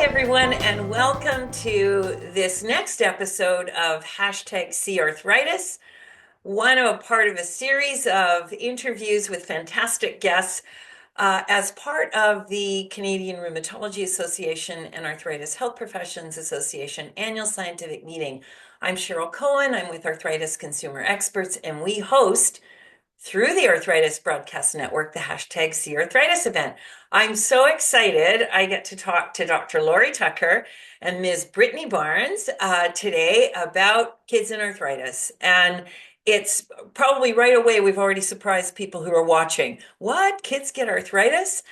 everyone, and welcome to this next episode of #CArthritis, one of a part of a series of interviews with fantastic guests as part of the Canadian Rheumatology Association and Arthritis Health Professions Association annual scientific meeting. I'm Cheryl Koehn. I'm with Arthritis Consumer Experts, and we host through the Arthritis Broadcast Network, the #CArthritis event. I'm so excited. I get to talk to Dr. Lori Tucker and Ms. Brittany Barnes today about kids and arthritis. And it's probably right away, we've already surprised people who are watching. What? Kids get arthritis?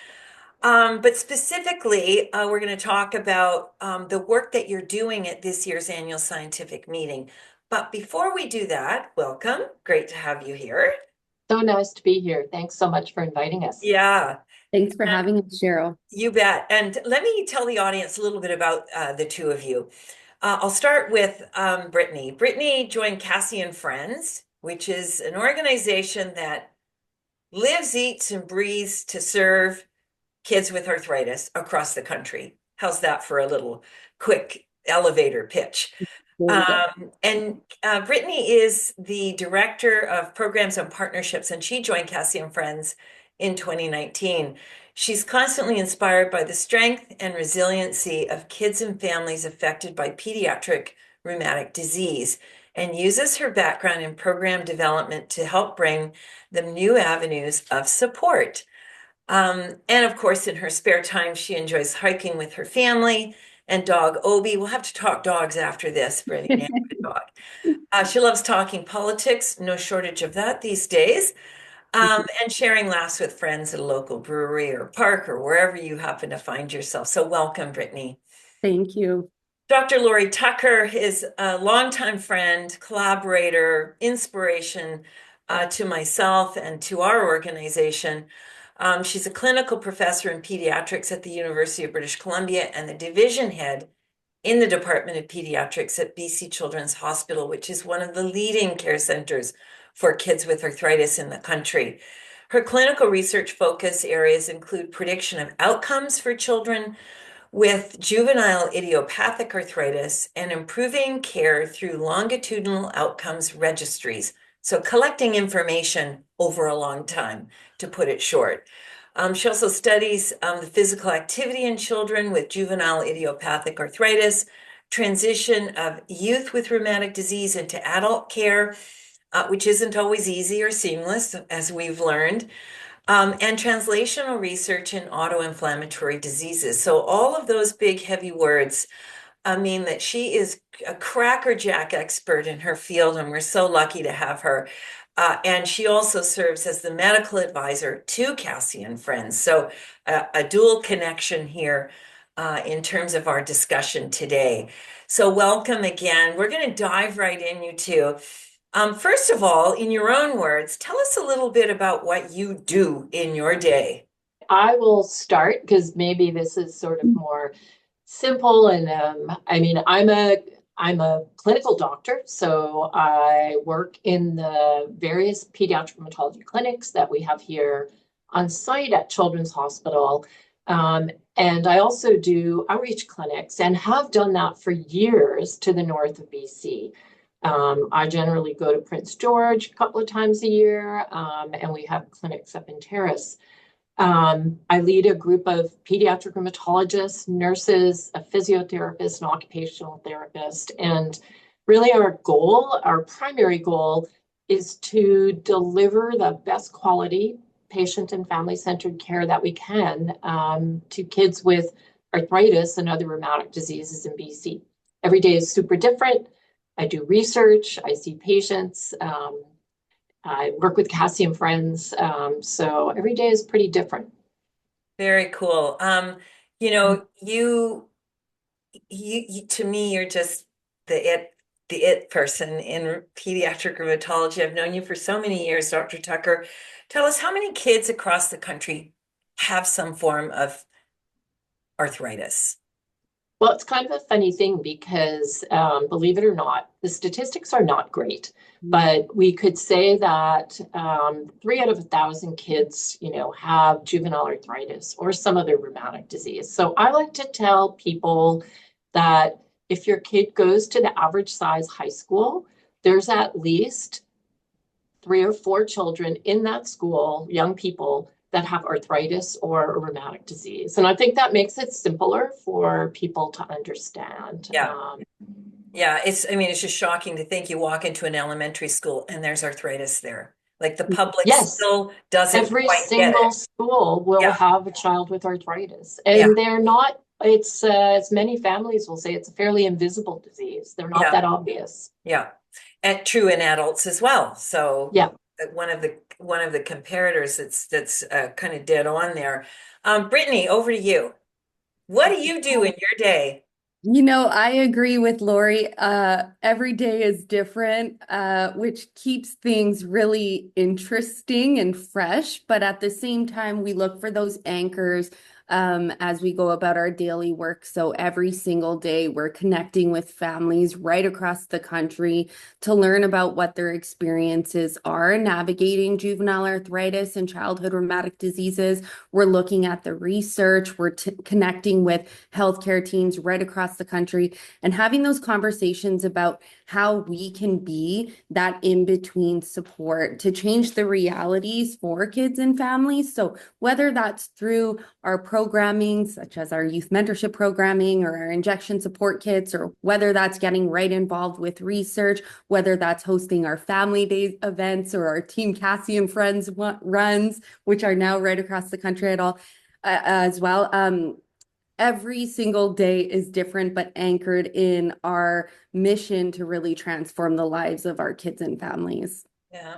But specifically, we're going to talk about the work that you're doing at this year's annual scientific meeting. But before we do that, welcome. Great to have you here. So nice to be here. Thanks so much for inviting us. Yeah, Thanks for having us, Cheryl. you bet. And let me tell the audience a little bit about the two of you. I'll start with Brittany. Brittany joined Cassie and Friends, which is an organization that lives, eats, and breathes to serve kids with arthritis across the country. How's that for a little quick elevator pitch? And Brittany is the Director of Programs and Partnerships, and she joined Cassie and Friends in 2019. She's constantly inspired by the strength and resiliency of kids and families affected by pediatric rheumatic disease and uses her background in program development to help bring them new avenues of support. And of course, in her spare time, she enjoys hiking with her family and dog Obi. We'll have to talk dogs after this, Brittany. Dog. She loves talking politics, no shortage of that these days, and sharing laughs with friends at a local brewery or park or wherever you happen to find yourself. So welcome, Brittany. Thank you. Dr. Lori Tucker is a longtime friend, collaborator, inspiration to myself and to our organization. She's a clinical professor in pediatrics at the University of British Columbia and the division head in the Department of Pediatrics at BC Children's Hospital, which is one of the leading care centers for kids with arthritis in the country. Her clinical research focus areas include prediction of outcomes for children with juvenile idiopathic arthritis and improving care through longitudinal outcomes registries. So collecting information over a long time, to put it short. She also studies the physical activity in children with juvenile idiopathic arthritis, transition of youth with rheumatic disease into adult care, which isn't always easy or seamless, as we've learned, and translational research in autoinflammatory diseases. So all of those big, heavy words mean that she is a crackerjack expert in her field, and we're so lucky to have her. And she also serves as the medical advisor to Cassie and Friends. So a dual connection here in terms of our discussion today. So welcome again. We're going to dive right in, you two. First of all, in your own words, tell us a little bit about what you do in your day. I will start because maybe this is sort of more simple. And I'm a clinical doctor, so I work in the various pediatric rheumatology clinics that we have here on site at Children's Hospital. And I also do outreach clinics and have done that for years to the north of BC. I generally go to Prince George a couple of times a year, and we have clinics up in Terrace. I lead a group of pediatric rheumatologists, nurses, a physiotherapist, an occupational therapist. And really our primary goal is to deliver the best quality patient and family-centered care that we can to kids with arthritis and other rheumatic diseases in BC. Every day is super different. I do research, I see patients, I work with Cassie and Friends, so every day is pretty different. Very cool. You to me, you're just the it person in pediatric rheumatology. I've known you for so many years, Dr. Tucker. Tell us, how many kids across the country have some form of arthritis? Well, it's kind of a funny thing because, believe it or not, the statistics are not great. But we could say that 3 out of 1,000 kids, have juvenile arthritis or some other rheumatic disease. So I like to tell people that if your kid goes to the average size high school, there's at least 3 or 4 children in that school, young people that have arthritis or a rheumatic disease. And I think that makes it simpler for people to understand. Yeah. Yeah, it's just shocking to think you walk into an elementary school and there's arthritis there. Like the public Yes, still doesn't every quite get single it. school will Yeah, have a child with arthritis. yeah, And they're not, it's as many families will say, it's a fairly invisible disease. They're not yeah, that obvious. yeah. And true in adults as well. So Yeah. one of the comparators that's kind of dead on there. Brittany, over to you. What do you do in your day? I agree with Lori. Every day is different, which keeps things really interesting and fresh. But at the same time, we look for those anchors as we go about our daily work. So every single day, we're connecting with families right across the country to learn about what their experiences are navigating juvenile arthritis and childhood rheumatic diseases. We're looking at the research. We're connecting with healthcare teams right across the country and having those conversations about how we can be that in-between support to change the realities for kids and families. So whether that's through our programming, such as our youth mentorship programming or our injection support kits, or whether that's getting right involved with research, whether that's hosting our family day events or our Team Cassie and Friends runs, which are now right across the country at all as well. Every single day is different, but anchored in our mission to really transform the lives of our kids and families. Yeah.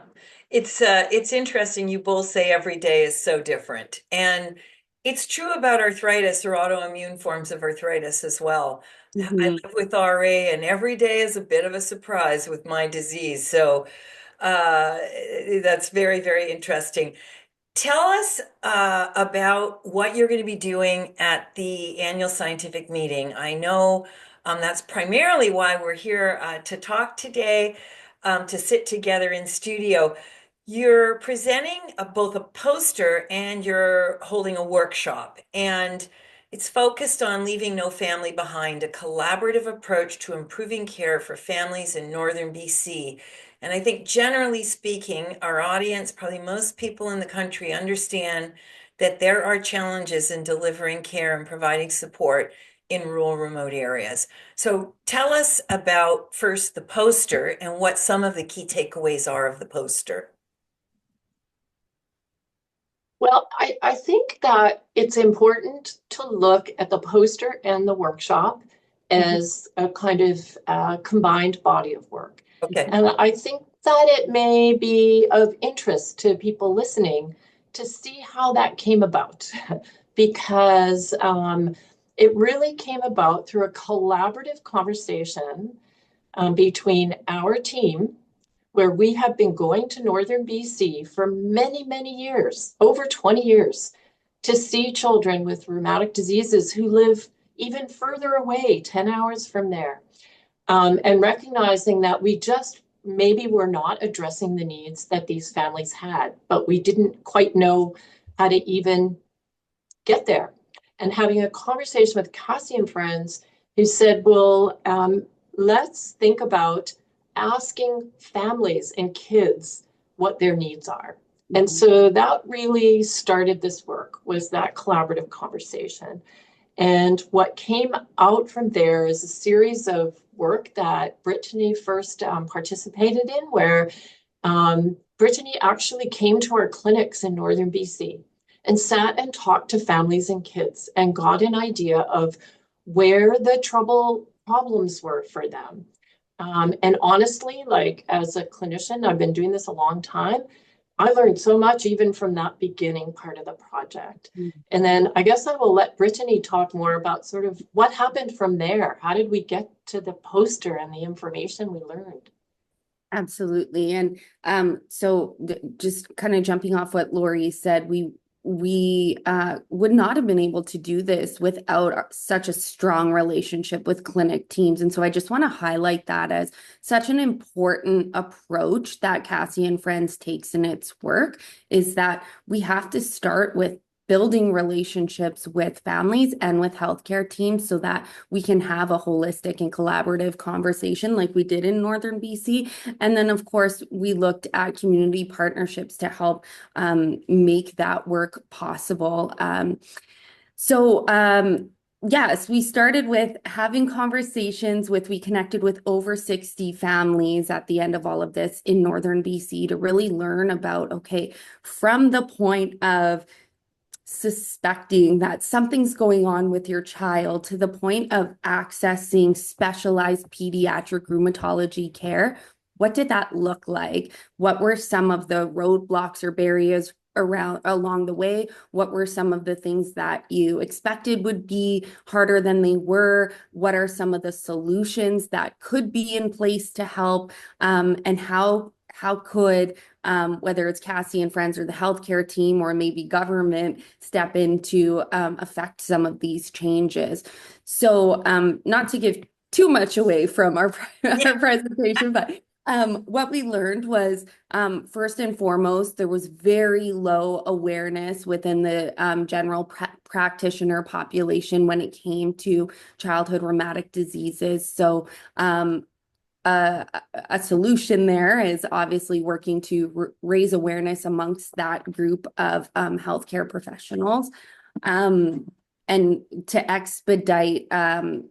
It's interesting you both say every day is so different. And it's true about arthritis or autoimmune forms of arthritis as well. I Mhm. live with RA and every day is a bit of a surprise with my disease. So uh, that's very, very interesting. Tell us about what you're going to be doing at the annual scientific meeting. I know that's primarily why we're here to talk today, to sit together in studio. You're presenting both a poster and you're holding a workshop, and it's focused on leaving no family behind, a collaborative approach to improving care for families in northern BC. And I think generally speaking, our audience, probably most people in the country, understand that there are challenges in delivering care and providing support in rural, remote areas. So tell us about first the poster and what some of the key takeaways are of the poster. Well, I think that it's important to look at the poster and the workshop Mhm. as a kind of combined body of work. Okay. And I think that it may be of interest to people listening to see how that came about, because it really came about through a collaborative conversation between our team, where we have been going to northern BC for many, many years, over 20 years, to see children with rheumatic diseases who live even further away, 10 hours from there, and recognizing that we just maybe were not addressing the needs that these families had, but we didn't quite know how to even get there. And having a conversation with Cassie and Friends, who said, well, let's think about asking families and kids what their needs are. And so that really started this work, was that collaborative conversation. And what came out from there is a series of work that Brittany first participated in, where Brittany actually came to our clinics in northern BC and sat and talked to families and kids and got an idea of where the problems were for them. And honestly, like as a clinician, I've been doing this a long time. I learned so much even from that beginning part of the project. And then I guess I will let Brittany talk more about sort of what happened from there. How did we get to the poster and the information we learned? Absolutely. And so just kind of jumping off what Lori said, we we would not have been able to do this without such a strong relationship with clinic teams. And so I just want to highlight that as such an important approach that Cassie and Friends takes in its work, is that we have to start with building relationships with families and with healthcare teams so that we can have a holistic and collaborative conversation like we did in Northern BC. And then, of course, we looked at community partnerships to help make that work possible. Yes, we started with having conversations we connected with over 60 families at the end of all of this in Northern BC to really learn about, okay, from the point of suspecting that something's going on with your child to the point of accessing specialized pediatric rheumatology care, what did that look like? What were some of the roadblocks or barriers along the way? What were some of the things that you expected would be harder than they were? What are some of the solutions that could be in place to help? And how could whether it's Cassie and Friends or the healthcare team or maybe government step in to affect some of these changes? So not to give too much away from our presentation, but what we learned was, first and foremost, there was very low awareness within the general practitioner population when it came to childhood rheumatic diseases. So a solution there is obviously working to raise awareness amongst that group of healthcare professionals. And to expedite getting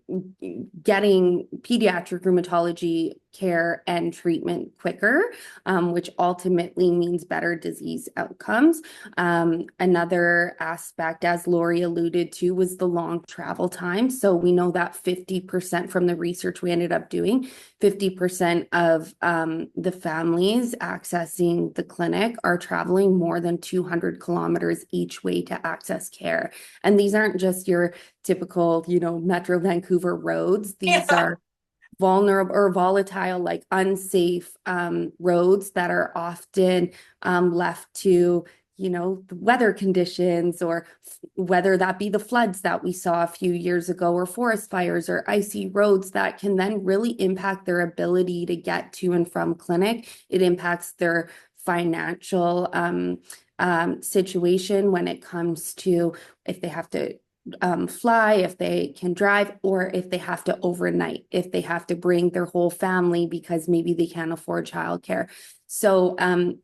pediatric rheumatology care and treatment quicker, which ultimately means better disease outcomes. Another aspect, as Lori alluded to, was the long travel time. So we know that 50% from the research we ended up doing, 50% of the families accessing the clinic are traveling more than 200 kilometers each way to access care. And these aren't just your typical, Metro Vancouver roads. These are vulnerable or volatile, like unsafe roads that are often left to, the weather conditions, or whether that be the floods that we saw a few years ago, or forest fires, or icy roads that can then really impact their ability to get to and from clinic. It impacts their financial situation when it comes to if they have to fly, if they can drive, or if they have to overnight, if they have to bring their whole family because maybe they can't afford childcare. So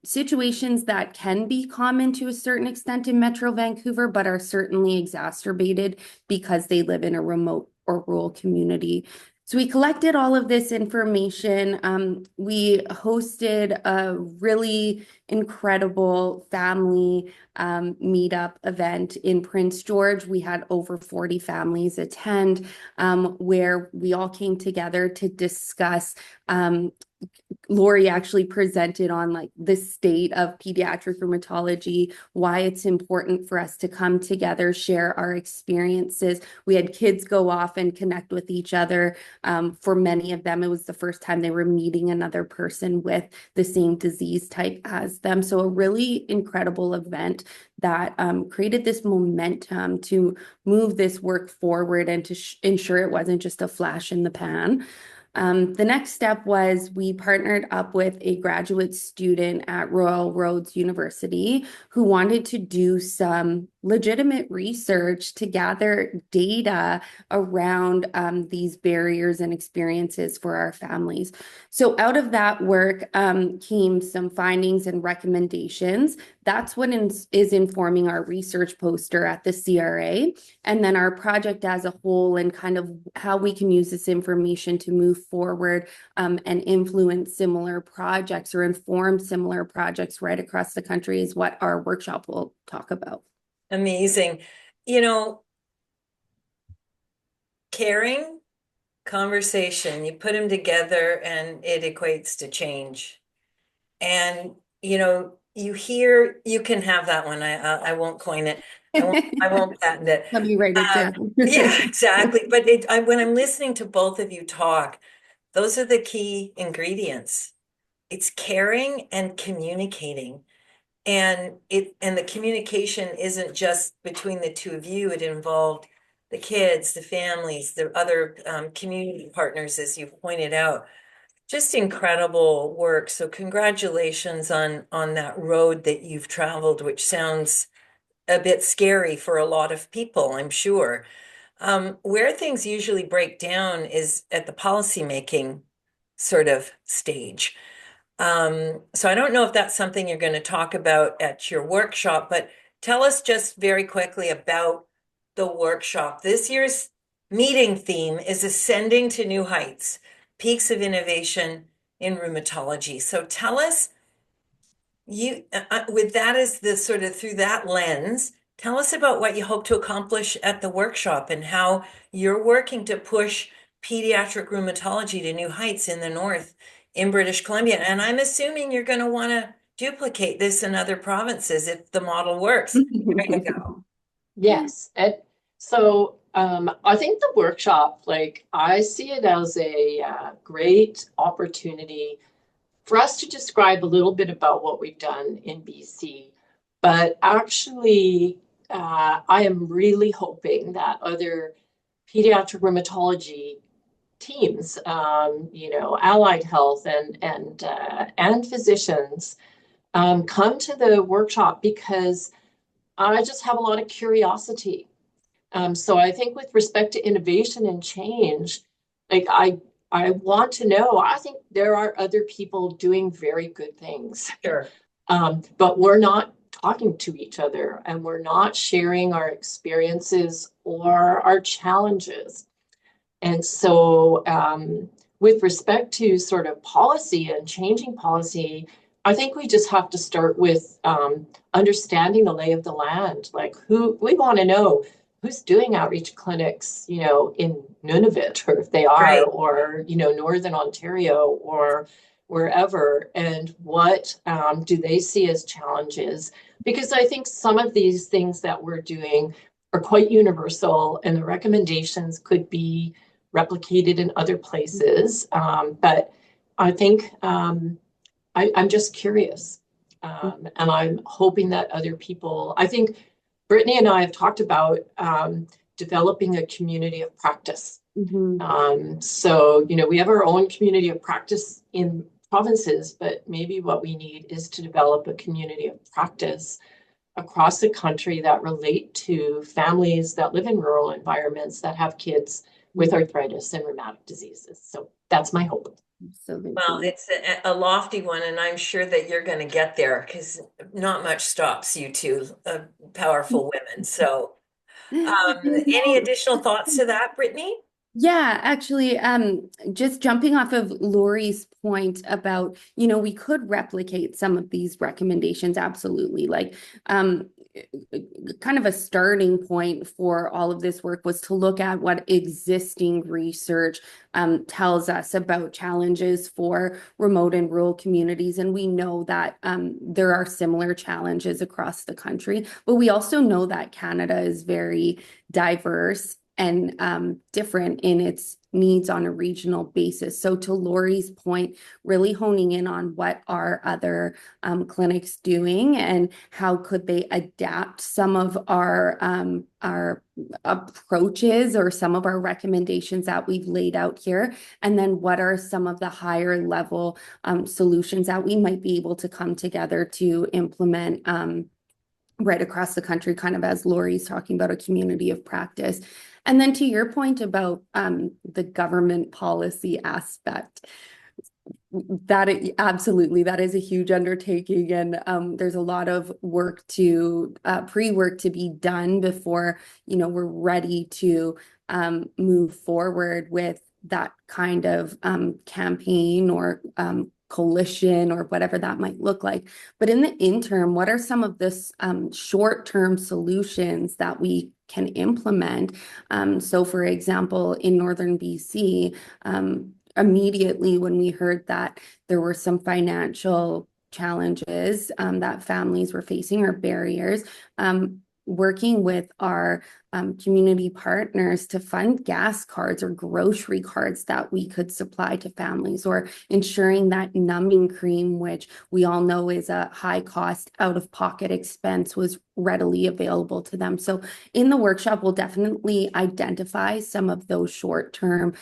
situations that can be common to a certain extent in Metro Vancouver, but are certainly exacerbated because they live in a remote or rural community. So we collected all of this information. We hosted a really incredible family meetup event in Prince George. We had over 40 families attend, where we all came together to discuss. Lori actually presented on like the state of pediatric rheumatology, why it's important for us to come together, share our experiences. We had kids go off and connect with each other. For many of them, it was the first time they were meeting another person with the same disease type as them. So a really incredible event that created this momentum to move this work forward and to ensure it wasn't just a flash in the pan. The next step was we partnered up with a graduate student at Royal Roads University who wanted to do some legitimate research to gather data around these barriers and experiences for our families. So out of that work came some findings and recommendations. That's what is informing our research poster at the CRA, and then our project as a whole, and kind of how we can use this information to move forward and influence similar projects or inform similar projects right across the country is what our workshop will talk about. Amazing. Caring, conversation, you put them together and it equates to change. And, you can have that one. I won't coin it. I won't patent it. Let me write it down. Yeah, exactly. But when I'm listening to both of you talk, those are the key ingredients. It's caring and communicating. And the communication isn't just between the two of you, it involved the kids, the families, the other community partners, as you pointed out. Just incredible work. So congratulations on that road that you've traveled, which sounds a bit scary for a lot of people, I'm sure. Where things usually break down is at the policymaking sort of stage. So I don't know if that's something you're going to talk about at your workshop, but tell us just very quickly about the workshop. This year's meeting theme is Ascending to New Heights, Peaks of Innovation in Rheumatology. So tell us, with that as the sort of through that lens, tell us about what you hope to accomplish at the workshop and how you're working to push pediatric rheumatology to new heights in the north in British Columbia. And I'm assuming you're going to want to duplicate this in other provinces if the model works. There you go. Yes. And so I think the workshop, like I see it as a great opportunity for us to describe a little bit about what we've done in BC. But actually, I am really hoping that other pediatric rheumatology teams, allied health and physicians come to the workshop because I just have a lot of curiosity. So I think with respect to innovation and change, like I want to know, I think there are other people doing very good things. Sure. But we're not talking to each other and we're not sharing our experiences or our challenges. And so with respect to sort of policy and changing policy, I think we just have to start with understanding the lay of the land. Like who we want to know who's doing outreach clinics, in Nunavut, or if they are, Right. or, Northern Ontario or wherever, and what do they see as challenges? Because I think some of these things that we're doing are quite universal and the recommendations could be replicated in other places. But I think I'm just curious. And I'm hoping that other people, I think Brittany and I have talked about developing a community of practice. So, we have our own community of practice in provinces, but maybe what we need is to develop a community of practice across the country that relate to families that live in rural environments that have kids with arthritis and rheumatic diseases. So that's my hope. Absolutely. Well, it's a lofty one, and I'm sure that you're going to get there because not much stops you two powerful women. So, any additional thoughts to that, Brittany? Yeah, actually, just jumping off of Lori's point about, we could replicate some of these recommendations, absolutely. Like, kind of a starting point for all of this work was to look at what existing research tells us about challenges for remote and rural communities. And we know that there are similar challenges across the country, but we also know that Canada is very diverse and different in its needs on a regional basis. So to Lori's point, really honing in on what are other clinics doing and how could they adapt some of our approaches or some of our recommendations that we've laid out here, and then what are some of the higher level solutions that we might be able to come together to implement right across the country, kind of as Lori's talking about a community of practice. And then to your point about the government policy aspect, absolutely, that is a huge undertaking. And there's a lot of work pre-work to be done before, we're ready to move forward with that kind of campaign or coalition or whatever that might look like. But in the interim, what are some of this short-term solutions that we can implement? So for example, in Northern BC, immediately when we heard that there were some financial challenges that families were facing or barriers, working with our community partners to fund gas cards or grocery cards that we could supply to families, or ensuring that numbing cream, which we all know is a high cost out-of-pocket expense, was readily available to them. So in the workshop, we'll definitely identify some of those short-term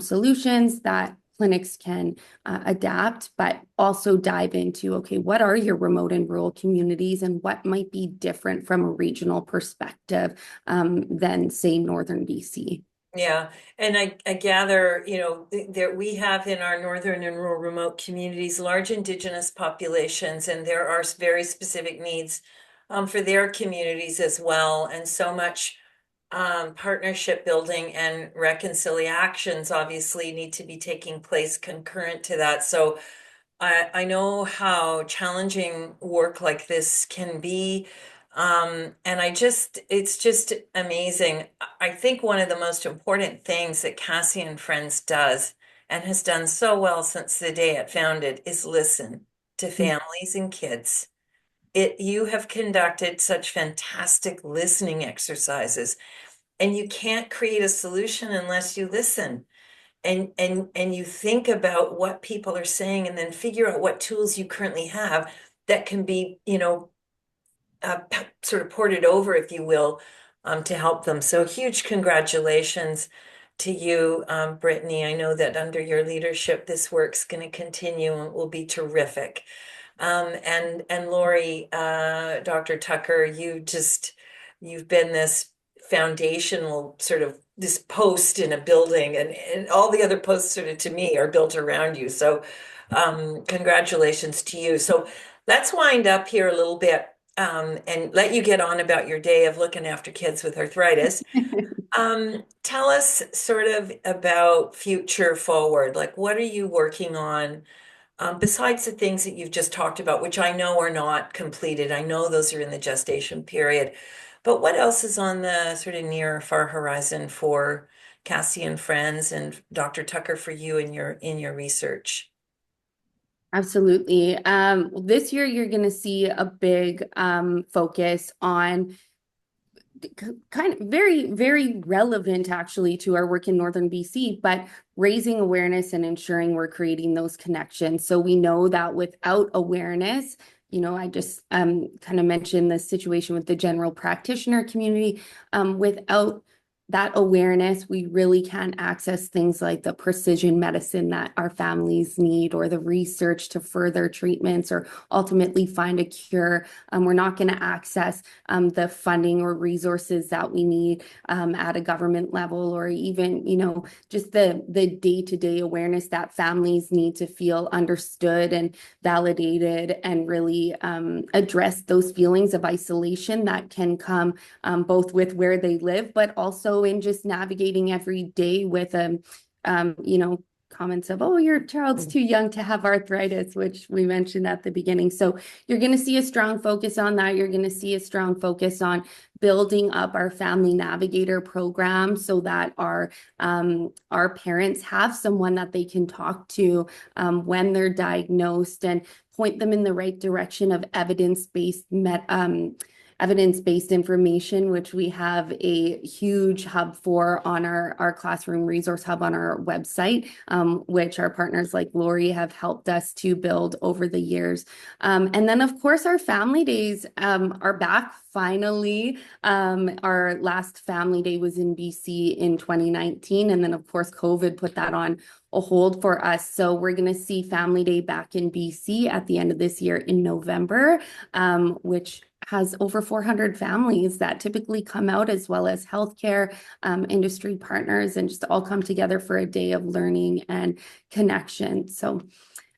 solutions that clinics can adapt, but also dive into, okay, what are your remote and rural communities and what might be different from a regional perspective than, say, Northern BC? Yeah, and I gather, that we have in our northern and rural remote communities large Indigenous populations, and there are very specific needs for their communities as well, and so much partnership building and reconciliations obviously need to be taking place concurrent to that. So I know how challenging work like this can be. And it's just amazing. I think one of the most important things that Cassie and Friends does and has done so well since the day it founded is listen to families and kids. You have conducted such fantastic listening exercises, and you can't create a solution unless you listen and you think about what people are saying and then figure out what tools you currently have that can be, sort of ported over, if you will, to help them. So huge congratulations to you, Brittany. I know that under your leadership, this work's going to continue and will be terrific. And Lori, Dr. Tucker, you've been this foundational sort of this post in a building, and all the other posts sort of to me are built around you. So congratulations to you. So let's wind up here a little bit and let you get on about your day of looking after kids with arthritis. Tell us sort of about future forward. Like, what are you working on? Besides the things that you've just talked about, which I know are not completed, I know those are in the gestation period, but what else is on the sort of near or far horizon for Cassie and Friends and Dr. Tucker for you in your research? Absolutely. This year, you're going to see a big focus on kind of very, very relevant actually to our work in Northern BC, but raising awareness and ensuring we're creating those connections. So we know that without awareness, I just kind of mentioned the situation with the general practitioner community. Without that awareness, we really can't access things like the precision medicine that our families need, or the research to further treatments or ultimately find a cure. We're not going to access the funding or resources that we need at a government level, or even, just the day-to-day awareness that families need to feel understood and validated, and really address those feelings of isolation that can come both with where they live, but also in just navigating every day with comments of, oh, your child's too young to have arthritis, which we mentioned at the beginning. So you're going to see a strong focus on that. You're going to see a strong focus on building up our family navigator program so that our parents have someone that they can talk to when they're diagnosed, and point them in the right direction of evidence-based information, which we have a huge hub for on our classroom resource hub on our website, which our partners like Lori have helped us to build over the years. And then, of course, our family days are back finally. Our last family day was in BC in 2019. And then, of course, COVID put that on a hold for us. So we're going to see Family Day back in BC at the end of this year in November, which has over 400 families that typically come out, as well as healthcare industry partners, and just all come together for a day of learning and connection. So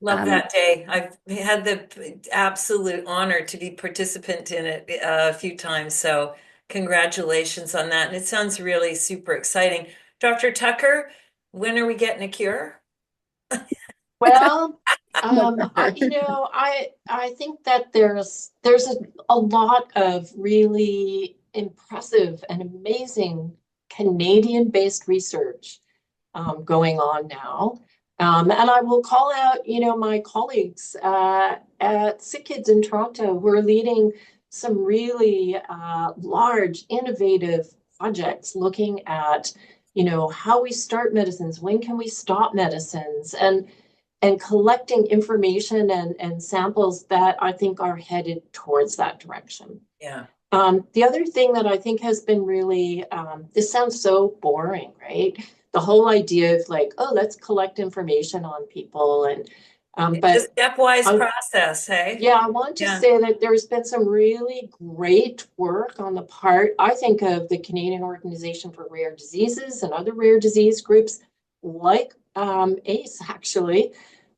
love that day. I've had the absolute honor to be participant in it a few times. So congratulations on that. And it sounds really super exciting. Dr. Tucker, when are we getting a cure? Well, I think that there's a lot of really impressive and amazing Canadian-based research going on now. And I will call out, my colleagues at Sick Kids in Toronto who are leading some really large, innovative projects looking at, how we start medicines, when can we stop medicines, and collecting information and samples that I think are headed towards that direction. Yeah. The other thing that I think has been really, this sounds so boring, right? The whole idea of like, oh, let's collect information on people It's but a stepwise process, hey? yeah, I want to say that there's been some really great work on the part, I think, of the Canadian Organization for Rare Diseases and other rare disease groups like ACE, actually,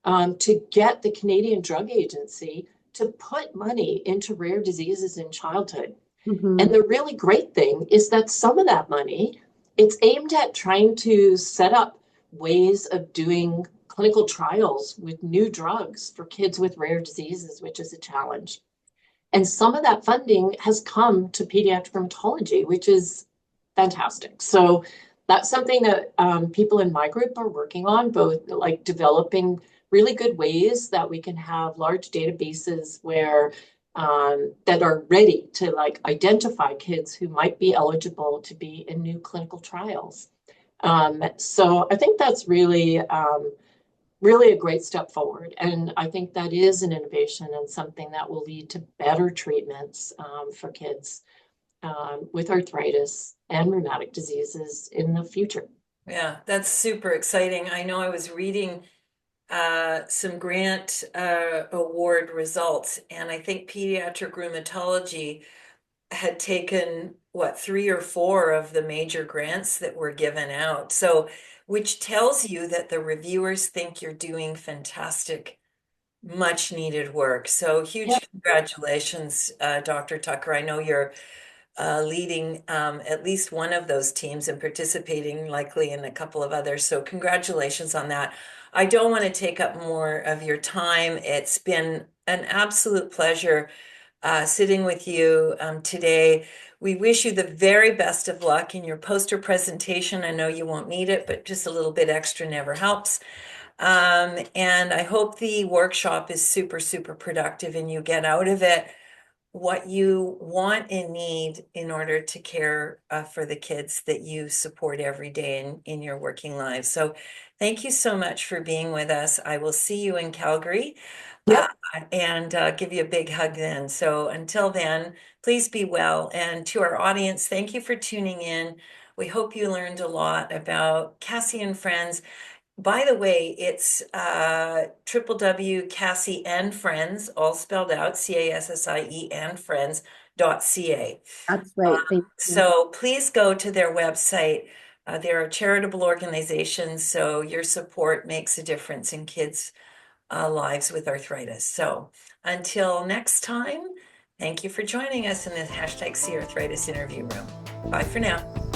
to get the Canadian Drug Agency to put money into rare diseases in childhood. Mm-hmm. And the really great thing is that some of that money, it's aimed at trying to set up ways of doing clinical trials with new drugs for kids with rare diseases, which is a challenge. And some of that funding has come to pediatric rheumatology, which is fantastic. So that's something that people in my group are working on, both like developing really good ways that we can have large databases where that are ready to like identify kids who might be eligible to be in new clinical trials. So I think that's really really a great step forward. And I think that is an innovation and something that will lead to better treatments for kids with arthritis and rheumatic diseases in the future. Yeah, that's super exciting. I know I was reading some grant award results, and I think pediatric rheumatology had taken, what, 3 or 4 of the major grants that were given out. So, which tells you that the reviewers think you're doing fantastic, much needed work. So huge Yep. congratulations, Dr. Tucker. I know you're leading at least one of those teams and participating likely in a couple of others. So congratulations on that. I don't want to take up more of your time. It's been an absolute pleasure sitting with you today. We wish you the very best of luck in your poster presentation. I know you won't need it, but just a little bit extra never helps. And I hope the workshop is super, super productive and you get out of it what you want and need in order to care for the kids that you support every day in your working lives. So thank you so much for being with us. I will see you in Calgary. Yep. And give you a big hug then. So until then, please be well. And to our audience, thank you for tuning in. We hope you learned a lot about Cassie and Friends. By the way, it's www.Cassie and Friends, all spelled out, CASSIE and Friends.ca. That's right. Thank you. So please go to their website. They're a charitable organization, so your support makes a difference in kids' lives with arthritis. So until next time, thank you for joining us in the #CArthritis interview room. Bye for now.